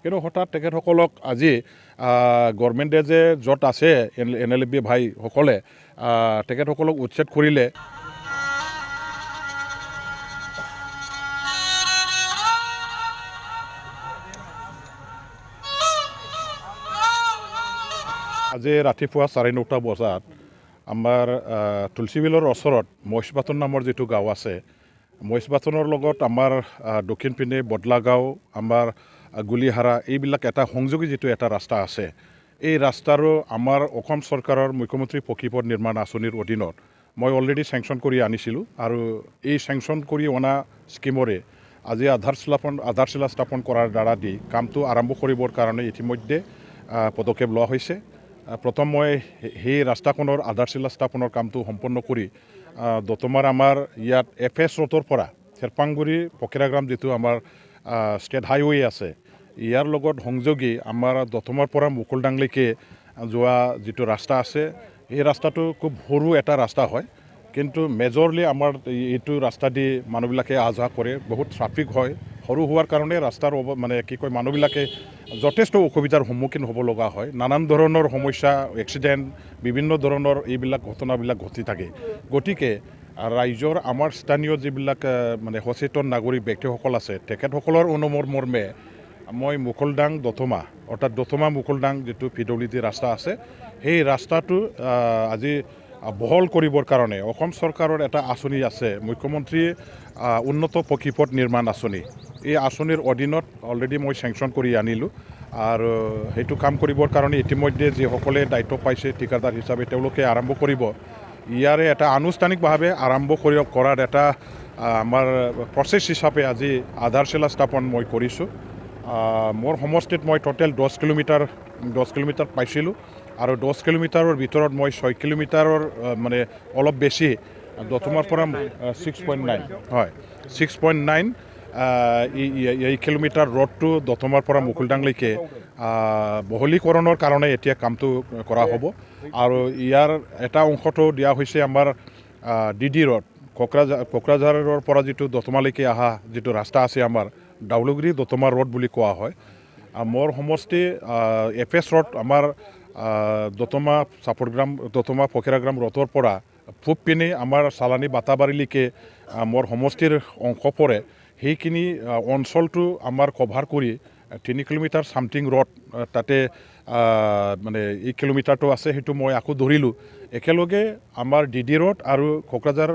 কিন্তু হঠাৎ তেখেতসকলক আজি গভৰ্ণমেণ্টে যে য'ত আছে NLFB ভাইসকলে তেখেতসকলক উচ্ছেদ কৰিলে। আজি ৰাতিপুৱা 9:30 বজাত আমাৰ তুলসীবিলৰ ওচৰত মহিষবাটন নামৰ যিটো গাঁও আছে, মহিষবাটনৰ লগত আমাৰ দক্ষিণ পিনে বদলাগাঁও, আমাৰ গুলিহাৰা, এইবিলাক এটা সংযোগী যিটো এটা ৰাস্তা আছে, এই ৰাস্তাৰো আমাৰ অসম চৰকাৰৰ মুখ্যমন্ত্ৰী পকীপথ নিৰ্মাণ আঁচনিৰ অধীনত মই অলৰেডি চেংচন কৰি আনিছিলোঁ। আৰু এই চেংচন কৰি অনা স্কিমৰে আজি আধাৰশিলা স্থাপন কৰাৰ দ্বাৰা দি কামটো আৰম্ভ কৰিবৰ কাৰণে ইতিমধ্যে পদক্ষেপ লোৱা হৈছে। প্ৰথম মই সেই ৰাস্তাখনৰ আধাৰশিলা স্থাপনৰ কামটো সম্পন্ন কৰি দতমাৰ আমাৰ ইয়াত FS ৰোডৰ পৰা চেৰপাংগুৰি পকেৰাগ্ৰাম যিটো আমাৰ ষ্টেট হাইৱে আছে, ইয়াৰ লগত সংযোগী আমাৰ দতমাৰ পৰা মুকুলডাংলৈকে যোৱা যিটো ৰাস্তা আছে, এই ৰাস্তাটো খুব সৰু এটা ৰাস্তা হয়, কিন্তু মেজৰলি আমাৰ এইটো ৰাস্তা দি মানুহবিলাকে অহা যোৱা কৰে। বহুত ট্ৰাফিক হয়, সৰু হোৱাৰ কাৰণে ৰাস্তাৰ মানুহবিলাকে যথেষ্ট অসুবিধাৰ সন্মুখীন হ'ব লগা হয়। নানান ধৰণৰ সমস্যা, এক্সিডেণ্ট, বিভিন্ন ধৰণৰ এইবিলাক ঘটনাবিলাক ঘটি থাকে। গতিকে ৰাইজৰ আমাৰ স্থানীয় যিবিলাক সচেতন নাগৰিক ব্যক্তিসকল আছে, তেখেতসকলৰ মৰ্মে মই মুকুলডাং দতমা, অৰ্থাৎ দতমা মুকুলডাং যিটো PWD ৰাস্তা আছে, সেই ৰাস্তাটো আজি বহল কৰিবৰ কাৰণে অসম চৰকাৰৰ এটা আঁচনি আছে, মুখ্যমন্ত্ৰী উন্নত পকীপথ নিৰ্মাণ আঁচনি। এই আঁচনিৰ অধীনত অলৰেডি মই চেংচন কৰি আনিলোঁ। আৰু সেইটো কাম কৰিবৰ কাৰণে ইতিমধ্যে যিসকলে দায়িত্ব পাইছে ঠিকাদাৰ হিচাপে তেওঁলোকে আৰম্ভ কৰিব। ইয়াৰে এটা আনুষ্ঠানিকভাৱে আৰম্ভ কৰাৰ এটা আমাৰ প্ৰচেছ হিচাপে আজি আধাৰশিলা স্থাপন মই কৰিছোঁ। মোৰ সমষ্টিত মই টোটেল 10 কিলোমিটাৰ পাইছিলোঁ, আৰু 10 কিলোমিটাৰৰ ভিতৰত মই 6 কিলোমিটাৰৰ অলপ বেছি দতমাৰ পৰা 6.9 হয় 6.9 এই কিলোমিটাৰ ৰোডটো দতমাৰ পৰা মুকুলডাংলৈকে বহলীকৰণৰ কাৰণে এতিয়া কামটো কৰা হ'ব। আৰু ইয়াৰ এটা অংশটো দিয়া হৈছে আমাৰ DD ৰোড, কোকৰাঝাৰৰ পৰা যিটো দতমালৈকে অহা যিটো ৰাস্তা আছে আমাৰ ডাউলগুৰি দতমা ৰোড বুলি কোৱা হয়। মোৰ সমষ্টি FS ৰোড আমাৰ দতমা পকেৰাগ্ৰাম ৰোডৰ পৰা পূব পিনে আমাৰ চালানী বাটাবাৰীলৈকে মোৰ সমষ্টিৰ অংশ পৰে। সেইখিনি অঞ্চলটো আমাৰ কভাৰ কৰি 3 কিলোমিটাৰ ছামথিং ৰোড তাতে এই কিলোমিটাৰটো আছে, সেইটো মই আকৌ ধৰিলোঁ। একেলগে আমাৰ DD ৰোড আৰু কোকৰাঝাৰ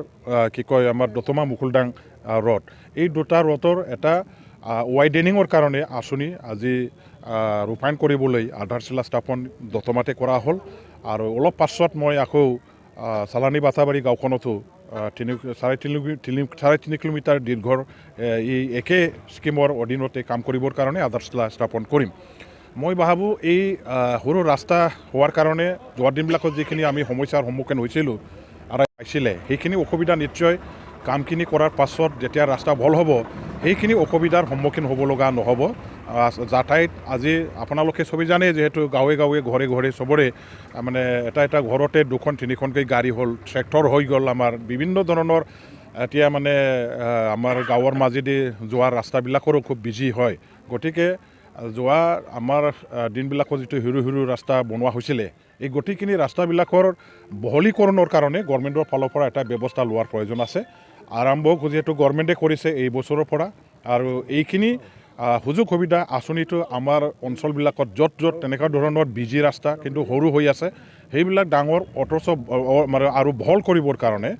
আমাৰ দতমা মুকুলডাং ৰোড, এই দুটা ৰোডৰ এটা ৱাইডেনিঙৰ কাৰণে আঁচনি আজি ৰূপায়ণ কৰিবলৈ আধাৰশিলা স্থাপন দতমাতে কৰা হ'ল। আৰু অলপ পাছত মই আকৌ চালানী বাটাবাৰী গাঁওখনতো 3.5 কিলোমিটাৰ দীৰ্ঘৰ এই একে স্কিমৰ অধীনতে কাম কৰিবৰ কাৰণে আধাৰশিলা স্থাপন কৰিম। মই ভাবোঁ এই সৰু ৰাস্তা হোৱাৰ কাৰণে যোৱা দিনবিলাকত যিখিনি আমি সমস্যাৰ সন্মুখীন হৈছিলোঁ আৰু পাইছিলে, সেইখিনি অসুবিধা নিশ্চয় কামখিনি কৰাৰ পাছত যেতিয়া ৰাস্তা ভাল হ'ব, সেইখিনি অসুবিধাৰ সন্মুখীন হ'ব লগা নহ'ব। যাতায়াত আজি আপোনালোকে চবেই জানে, যিহেতু গাঁৱে ঘৰে চবৰে এটা ঘৰতে 2-3খনকৈ গাড়ী হ'ল, ট্ৰেক্টৰ হৈ গ'ল। আমাৰ বিভিন্ন ধৰণৰ এতিয়া আমাৰ গাঁৱৰ মাজেদি যোৱা ৰাস্তাবিলাকৰো খুব বিজি হয়। গতিকে যোৱা আমাৰ দিনবিলাকত যিটো সৰু ৰাস্তা বনোৱা হৈছিলে, এই গোটেইখিনি ৰাস্তাবিলাকৰ বহলীকৰণৰ কাৰণে গভৰ্ণমেণ্টৰ ফালৰ পৰা এটা ব্যৱস্থা লোৱাৰ প্ৰয়োজন আছে। আৰম্ভ যিহেতু গভৰ্ণমেণ্টে কৰিছে এই বছৰৰ পৰা, আৰু এইখিনি সুযোগ সুবিধা আঁচনিটো আমাৰ অঞ্চলবিলাকত য'ত তেনেকুৱা ধৰণৰ বিজি ৰাস্তা কিন্তু সৰু হৈ আছে, সেইবিলাক ডাঙৰ অথচ আৰু বহল কৰিবৰ কাৰণে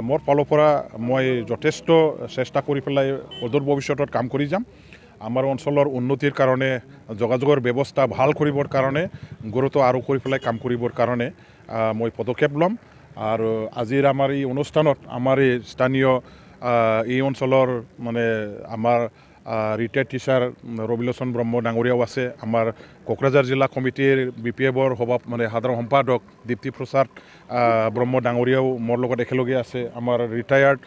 মোৰ ফালৰ পৰা মই যথেষ্ট চেষ্টা কৰি পেলাই অদূৰ ভৱিষ্যতত কাম কৰি যাম। আমাৰ অঞ্চলৰ উন্নতিৰ কাৰণে, যোগাযোগৰ ব্যৱস্থা ভাল কৰিবৰ কাৰণে, গুৰুত্ব আৰোপ কৰি পেলাই কাম কৰিবৰ কাৰণে মই পদক্ষেপ ল'ম। আৰু আজিৰ আমাৰ এই অনুষ্ঠানত আমাৰ এই স্থানীয় এই অঞ্চলৰ আমাৰ ৰিটায়াৰ্ড টিচাৰ ৰবিলোচন ব্ৰহ্ম ডাঙৰীয়াও আছে, আমাৰ কোকৰাঝাৰ জিলা কমিটিৰ BPFৰ সাধাৰণ সম্পাদক দীপ্তি প্ৰসাদ ব্ৰহ্ম ডাঙৰীয়াও মোৰ লগত একেলগে আছে, আমাৰ ৰিটায়াৰ্ড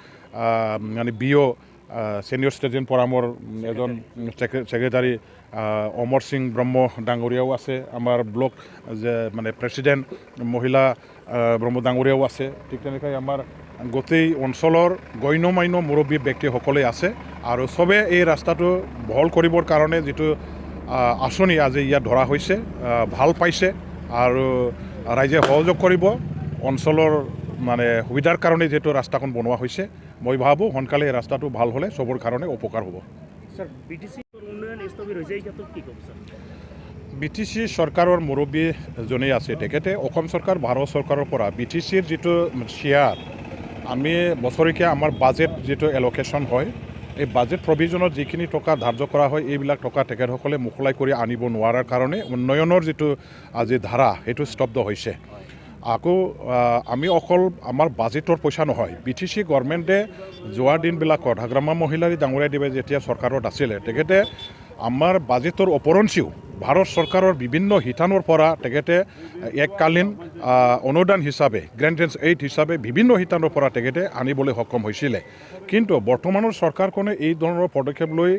BO ছিনিয়ৰ ষ্টেজেণ্ট পৰামৰ এজন ছেক্ৰেটাৰী অমৰ সিং ব্ৰহ্ম ডাঙৰীয়াও আছে, আমাৰ ব্লক প্ৰেছিডেণ্ট মহিলা ব্ৰহ্ম ডাঙৰীয়াও আছে। ঠিক তেনেকৈ আমাৰ গোটেই অঞ্চলৰ গণ্যমান্য মুৰব্বী ব্যক্তিসকলে আছে, আৰু চবে এই ৰাস্তাটো বহল কৰিবৰ কাৰণে যিটো আঁচনি আজি ইয়াত ধৰা হৈছে, ভাল পাইছে আৰু ৰাইজে সহযোগ কৰিব। অঞ্চলৰ মানে সুবিধাৰ কাৰণে যিহেতু ৰাস্তাখন বনোৱা হৈছে, মই ভাবোঁ সোনকালে এই ৰাস্তাটো ভাল হ'লে চবৰ কাৰণে উপকাৰ হ'ব। BTC চৰকাৰৰ মুৰব্বী জনে আছে, তেখেতে অসম চৰকাৰ ভাৰত চৰকাৰৰ পৰা BTCৰ যিটো শ্বেয়াৰ, আমি বছৰেকীয়া আমাৰ বাজেট যিটো এল'কেশ্যন হয়, এই বাজেট প্ৰভিজনত যিখিনি টকা ধাৰ্য কৰা হয়, এইবিলাক টকা তেখেতসকলে মোকলাই কৰি আনিব নোৱাৰাৰ কাৰণে উন্নয়নৰ যিটো আজি ধাৰা সেইটো স্তব্ধ হৈছে। আকৌ আমি অকল আমাৰ বাজেটৰ পইচা নহয়, BTC গভৰ্ণমেণ্টে যোৱা দিনবিলাকত হাগ্ৰামা মহিলাৰী ডাঙৰীয়াদেৱে যেতিয়া চৰকাৰত আছিলে, তেখেতে আমাৰ বাজেটৰ ওপৰঞ্চিও ভাৰত চৰকাৰৰ বিভিন্ন শিতানৰ পৰা তেখেতে এককালীন অনুদান হিচাপে গ্ৰেণ্ট এইড হিচাপে বিভিন্ন শিতানৰ পৰা তেখেতে আনিবলৈ সক্ষম হৈছিলে। কিন্তু বৰ্তমানৰ চৰকাৰখনে এই ধৰণৰ পদক্ষেপ লৈ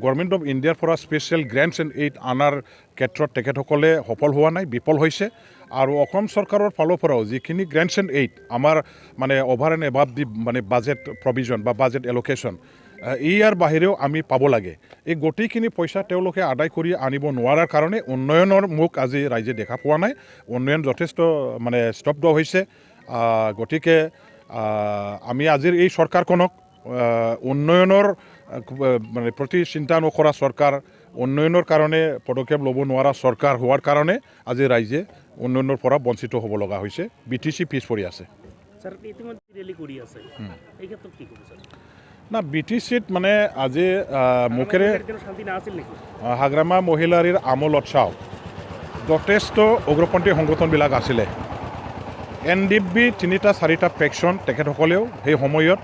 গভৰ্ণমেণ্ট অফ ইণ্ডিয়াৰ পৰা স্পেচিয়েল গ্ৰেণ্টছ এণ্ড এইড আনাৰ ক্ষেত্ৰত তেখেতসকলে সফল হোৱা নাই, বিফল হৈছে। আৰু অসম চৰকাৰৰ ফালৰ পৰাও যিখিনি গ্ৰেণ্টছ এণ্ড এইড আমাৰ মানে অভাৰ এণ্ড এবাভ দি মানে বাজেট প্ৰভিজন বা বাজেট এল'কেশ্যন, ইয়াৰ বাহিৰেও আমি পাব লাগে। এই গোটেইখিনি পইচা তেওঁলোকে আদায় কৰি আনিব নোৱাৰাৰ কাৰণে উন্নয়নৰ মুখ আজি ৰাইজে দেখা পোৱা নাই। উন্নয়ন যথেষ্ট মানে স্তব্ধ হৈছে। গতিকে আমি আজিৰ এই চৰকাৰখনক উন্নয়নৰ মানে প্ৰতি চিন্তা নকৰা চৰকাৰ, উন্নয়নৰ কাৰণে পদক্ষেপ ল'ব নোৱাৰা চৰকাৰ হোৱাৰ কাৰণে আজি ৰাইজে উন্নয়নৰ পৰা বঞ্চিত হ'ব লগা হৈছে। BTC পিছ পৰি আছে। না, BTCত মানে আজি মুখেৰে হাগ্ৰামা মহিলাৰীৰ আমোল উৎসৱ যথেষ্ট উগ্ৰপন্থী সংগঠনবিলাক আছিলে। NLFB 3-4টা ফেকশ্যন তেখেতসকলেও সেই সময়ত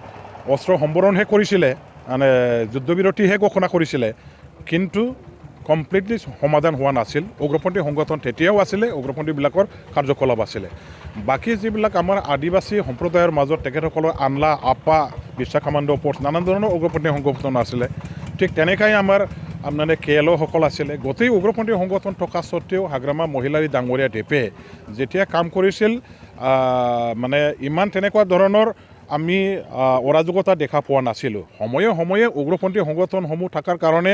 অস্ত্ৰ সম্বৰণহে কৰিছিলে, মানে যুদ্ধবিৰতিহে ঘোষণা কৰিছিলে, কিন্তু কমপ্লিটলি সমাধান হোৱা নাছিল। উগ্ৰপন্থী সংগঠন তেতিয়াও আছিলে, উগ্ৰপন্থীবিলাকৰ কাৰ্যকলাপ আছিলে। বাকী যিবিলাক আমাৰ আদিবাসী সম্প্ৰদায়ৰ মাজত তেখেতসকলৰ আনলা, আপা, বিশ্বাখামাণ্ড ফ'ৰ্চ, নানান ধৰণৰ উগ্ৰপন্থী সংগঠন আছিলে। ঠিক তেনেকাই আমাৰ মানে KLOসকল আছিলে। গোটেই উগ্ৰপন্থী সংগঠন থকা স্বত্তেও হাগ্ৰামা মহিলাৰী ডাঙৰীয়া দেৱে যেতিয়া কাম কৰিছিল, মানে ইমান তেনেকুৱা ধৰণৰ আমি অৰাজকতা দেখা পোৱা নাছিলোঁ। সময়ে সময়ে উগ্ৰপন্থী সংগঠনসমূহ থকাৰ কাৰণে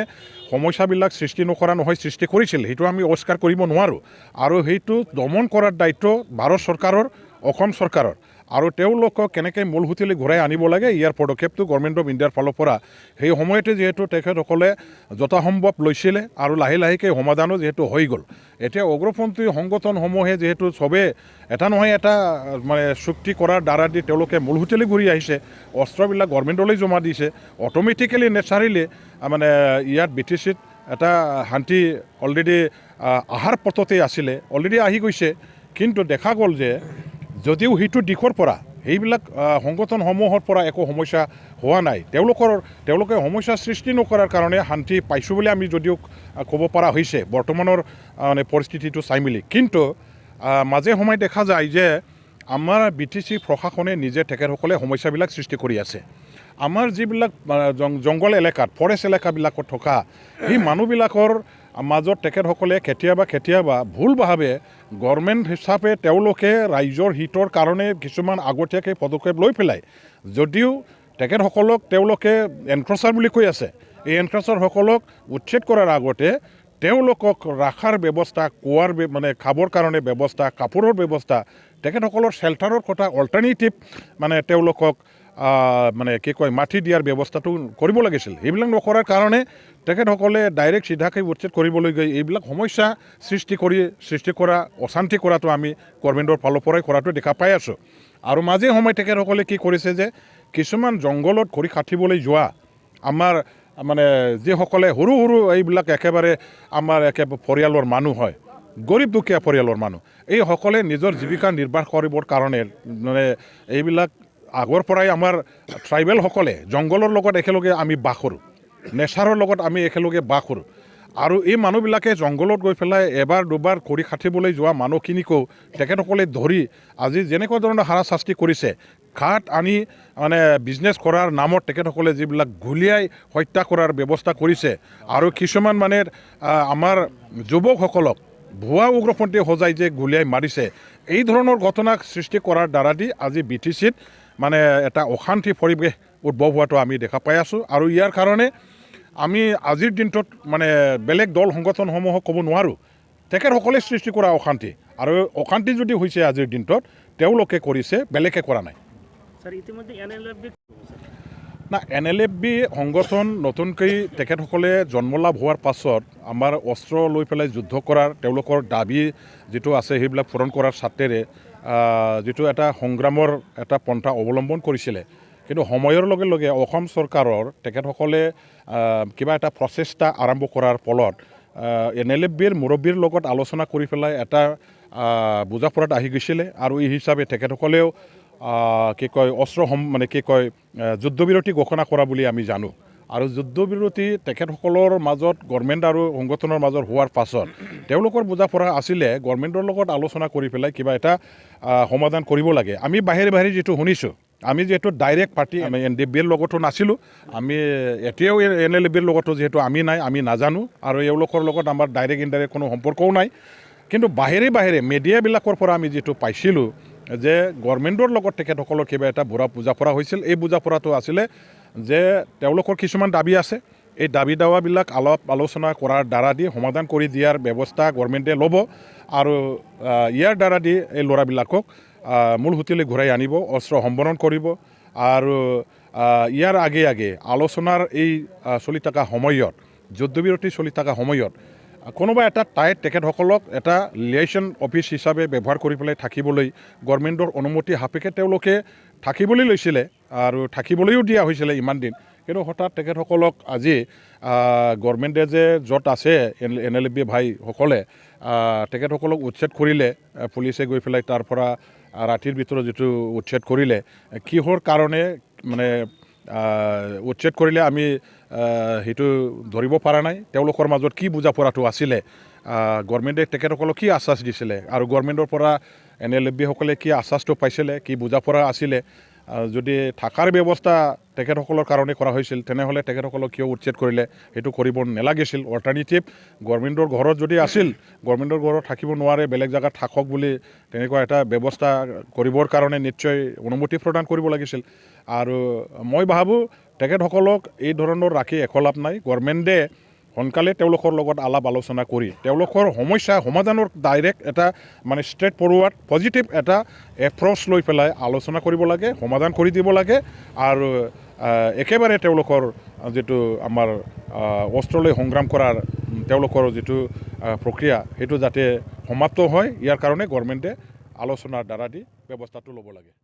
সমস্যাবিলাক সৃষ্টি নকৰা নহয়, সৃষ্টি কৰিছিল, সেইটো আমি অস্বীকাৰ কৰিব নোৱাৰোঁ। আৰু সেইটো দমন কৰাৰ দায়িত্ব ভাৰত চৰকাৰৰ, অসম চৰকাৰৰ। আৰু তেওঁলোকক কেনেকৈ মূলসুঁতিলৈ ঘূৰাই আনিব লাগে, ইয়াৰ পদক্ষেপটো গভৰ্ণমেণ্ট অফ ইণ্ডিয়াৰ ফালৰ পৰা সেই সময়তে যিহেতু তেখেতসকলে যথাসম্ভৱ লৈছিলে আৰু লাহে লাহেকৈ সমাধানো যিহেতু হৈ গ'ল। এতিয়া উগ্ৰপন্থী সংগঠনসমূহে যিহেতু চবেই এটা নহয় এটা মানে চুক্তি কৰাৰ দ্বাৰা দি তেওঁলোকে মূলসুঁতিলৈ ঘূৰি আহিছে, অস্ত্ৰবিলাক গভৰ্ণমেণ্টলৈ জমা দিছে, অট'মেটিকেলি নেচাৰেলি মানে ইয়াত BTCত এটা শান্তি অলৰেডি আহাৰ পথতেই আছিলে, অলৰেডি আহি গৈছে। কিন্তু দেখা গ'ল যে যদিও সেইটো দিশৰ পৰা সেইবিলাক সংগঠনসমূহৰ পৰা একো সমস্যা হোৱা নাই, তেওঁলোকে সমস্যা সৃষ্টি নকৰাৰ কাৰণে শান্তি পাইছোঁ বুলি আমি যদিও ক'ব পৰা হৈছে বৰ্তমানৰ মানে পৰিস্থিতিটো চাই মেলি। কিন্তু মাজে সময়ে দেখা যায় যে আমাৰ BTC প্ৰশাসনে নিজে তেখেতসকলে সমস্যাবিলাক সৃষ্টি কৰি আছে। আমাৰ যিবিলাক জংঘল এলেকাত, ফৰেষ্ট এলেকাবিলাকত থকা সেই মানুহবিলাকৰ মাজত তেখেতসকলে কেতিয়াবা ভুলভাৱে গভৰ্ণমেণ্ট হিচাপে তেওঁলোকে ৰাইজৰ হিতৰ কাৰণে কিছুমান আগতীয়াকৈ পদক্ষেপ লৈ পেলাই, যদিও তেখেতসকলক তেওঁলোকে এনক্ৰচাৰ বুলি কৈ আছে, এই এনক্ৰচাৰসকলক উচ্ছেদ কৰাৰ আগতে তেওঁলোকক ৰখাৰ ব্যৱস্থা, খোৱাৰ মানে খাবৰ কাৰণে ব্যৱস্থা, কাপোৰৰ ব্যৱস্থা, তেখেতসকলৰ শ্বেল্টাৰৰ কথা অল্টাৰনেটিভ মানে তেওঁলোকক মানে কি কয় মাটি দিয়াৰ ব্যৱস্থাটো কৰিব লাগিছিল। সেইবিলাক নকৰাৰ কাৰণে তেখেতসকলে ডাইৰেক্ট চিধাকৈ উচ্ছেদ কৰিবলৈ গৈ এইবিলাক সমস্যা সৃষ্টি কৰা, অশান্তি কৰাটো আমি গভৰ্ণমেণ্টৰ ফালৰ পৰাই কৰাটো দেখা পাই আছোঁ। আৰু মাজে সময়ে তেখেতসকলে কি কৰিছে যে কিছুমান জংঘলত খৰি কাটিবলৈ যোৱা আমাৰ মানে যিসকলে সৰু এইবিলাক একেবাৰে আমাৰ পৰিয়ালৰ মানুহ হয়, গৰীব দুখীয়া পৰিয়ালৰ মানুহ, এইসকলে নিজৰ জীৱিকা নিৰ্বাহ কৰিবৰ কাৰণে মানে এইবিলাক আগৰ পৰাই আমাৰ ট্ৰাইবেলসকলে জংঘলৰ লগত একেলগে আমি বাস কৰোঁ, নেচাৰৰ লগত আমি একেলগে বাস কৰোঁ। আৰু এই মানুহবিলাকে জংঘলত গৈ পেলাই এবাৰ দুবাৰ খৰি কাটিবলৈ যোৱা মানুহখিনিকো তেখেতসকলে ধৰি আজি যেনেকুৱা ধৰণৰ হাৰাশাস্তি কৰিছে, ঘাট আনি মানে বিজনেছ কৰাৰ নামত তেখেতসকলে যিবিলাক গুলীয়াই হত্যা কৰাৰ ব্যৱস্থা কৰিছে, আৰু কিছুমান মানে আমাৰ যুৱকসকলক ভুৱা উগ্ৰপন্থী সজাই যে গুলীয়াই মাৰিছে, এই ধৰণৰ ঘটনা সৃষ্টি কৰাৰ দ্বাৰা দি আজি BTCত মানে এটা অশান্তি পৰিৱেশ উদ্ভৱ হোৱাটো আমি দেখা পাই আছোঁ। আৰু ইয়াৰ কাৰণে আমি আজিৰ দিনটোত মানে বেলেগ দল সংগঠনসমূহক ক'ব নোৱাৰোঁ তেখেতসকলে সৃষ্টি কৰা অশান্তি আৰু অশান্তি যদি হৈছে আজিৰ দিনটোত তেওঁলোকে কৰিছে বেলেগে কৰা নাই না NLFB সংগঠন নতুনকৈ তেখেতসকলে জন্ম লাভ হোৱাৰ পাছত আমাৰ অস্ত্ৰ লৈ পেলাই যুদ্ধ কৰাৰ তেওঁলোকৰ দাবী যিটো আছে সেইবিলাক পূৰণ কৰাৰ স্বাৰ্থেৰে যিটো এটা সংগ্ৰামৰ এটা পন্থা অৱলম্বন কৰিছিলে কিন্তু সময়ৰ লগে লগে অসম চৰকাৰৰ তেখেতসকলে কিবা এটা প্ৰচেষ্টা আৰম্ভ কৰাৰ ফলত NLFBৰ মুৰব্বীৰ লগত আলোচনা কৰি পেলাই এটা বুজাপৰাত আহি গৈছিলে আৰু এই হিচাপে তেখেতসকলেও কি কয় অস্ত্ৰ মানে কি কয় যুদ্ধবিৰতি ঘোষণা কৰা বুলি আমি জানো আৰু যুদ্ধবিৰতি তেখেতসকলৰ মাজত গভৰ্ণমেণ্ট আৰু সংগঠনৰ মাজত হোৱাৰ পাছত তেওঁলোকৰ বুজাপৰা আছিলে গভৰ্ণমেণ্টৰ লগত আলোচনা কৰি পেলাই কিবা এটা সমাধান কৰিব লাগে আমি বাহিৰে যিটো শুনিছোঁ আমি যিহেতু ডাইৰেক্ট পাৰ্টি আমি NLFBৰ লগতো নাছিলোঁ আমি এতিয়াও NLFBৰ লগতো যিহেতু আমি নাই আমি নাজানো আৰু এওঁলোকৰ লগত আমাৰ ডাইৰেক্ট ইনডাইৰেক্ট কোনো সম্পৰ্কও নাই কিন্তু বাহিৰে মিডিয়াবিলাকৰ পৰা আমি যিটো পাইছিলোঁ যে গভৰ্ণমেণ্টৰ লগত তেখেতসকলৰ কিবা এটা বুজাপৰা হৈছিল এই বুজাপৰাটো আছিলে যে তেওঁলোকৰ কিছুমান দাবী আছে এই দাবী দাৱাবিলাক আলোচনা কৰাৰ দ্বাৰা দি সমাধান কৰি দিয়াৰ ব্যৱস্থা গভৰ্ণমেণ্টে ল'ব আৰু ইয়াৰ দ্বাৰা দি এই ল'ৰাবিলাকক মূল সুঁতিলৈ ঘূৰাই আনিব অস্ত্ৰ সম্বৰণ কৰিব আৰু ইয়াৰ আগে আলোচনাৰ এই চলি থকা সময়ত যুদ্ধবিৰতি চলি থকা সময়ত কোনোবা এটা ঠাইত তেখেতসকলক এটা লিয়েশ্যন অফিচ হিচাপে ব্যৱহাৰ কৰি পেলাই থাকিবলৈ গভৰ্ণমেণ্টৰ অনুমতি সাপেক্ষে তেওঁলোকে থাকিবলৈ লৈছিলে আৰু থাকিবলৈও দিয়া হৈছিলে ইমান দিন কিন্তু হঠাৎ তেখেতসকলক আজি গভৰ্ণমেণ্টে যে য'ত আছে NLFB ভাইসকলে তেখেতসকলক উচ্ছেদ কৰিলে পুলিচে গৈ পেলাই তাৰ পৰা ৰাতিৰ ভিতৰত যিটো উচ্ছেদ কৰিলে কিহৰ কাৰণে মানে উচ্ছেদ কৰিলে আমি সেইটো ধৰিব পৰা নাই তেওঁলোকৰ মাজত কি বুজাপৰাটো আছিলে গভৰ্ণমেণ্টে তেখেতসকলক কি আশ্বাস দিছিলে আৰু গভৰ্ণমেণ্টৰ পৰা NLFBসকলে কি আশ্বাসটো পাইছিলে কি বুজাপৰা আছিলে যদি থাকাৰ ব্যৱস্থা তেখেতসকলৰ কাৰণে কৰা হৈছিল তেনেহ'লে তেখেতসকলক কিয় উচ্ছেদ কৰিলে সেইটো কৰিব নালাগিছিল অল্টাৰনেটিভ গভৰ্ণমেণ্টৰ ঘৰত যদি আছিল গভৰ্ণমেণ্টৰ ঘৰত থাকিব নোৱাৰে বেলেগ জেগাত থাকক বুলি তেনেকুৱা এটা ব্যৱস্থা কৰিবৰ কাৰণে নিশ্চয় অনুমতি প্ৰদান কৰিব লাগিছিল আৰু মই ভাবোঁ তেখেতসকলক এই ধৰণৰ ৰাখি একো লাভ নাই গভৰ্ণমেণ্টে সোনকালে তেওঁলোকৰ লগত আলাপ আলোচনা কৰি তেওঁলোকৰ সমস্যা সমাধানৰ ডাইৰেক্ট এটা মানে ষ্ট্ৰেইট ফৰৱাৰ্ড পজিটিভ এটা এপ্ৰ'চ লৈ পেলাই আলোচনা কৰিব লাগে সমাধান কৰি দিব লাগে আৰু একেবাৰে তেওঁলোকৰ যিটো আমাৰ অস্ত্ৰলৈ সংগ্ৰাম কৰাৰ তেওঁলোকৰ যিটো প্ৰক্ৰিয়া সেইটো যাতে সমাপ্ত হয় ইয়াৰ কাৰণে গভৰ্ণমেণ্টে আলোচনাৰ দ্বাৰা দি ব্যৱস্থাটো ল'ব লাগে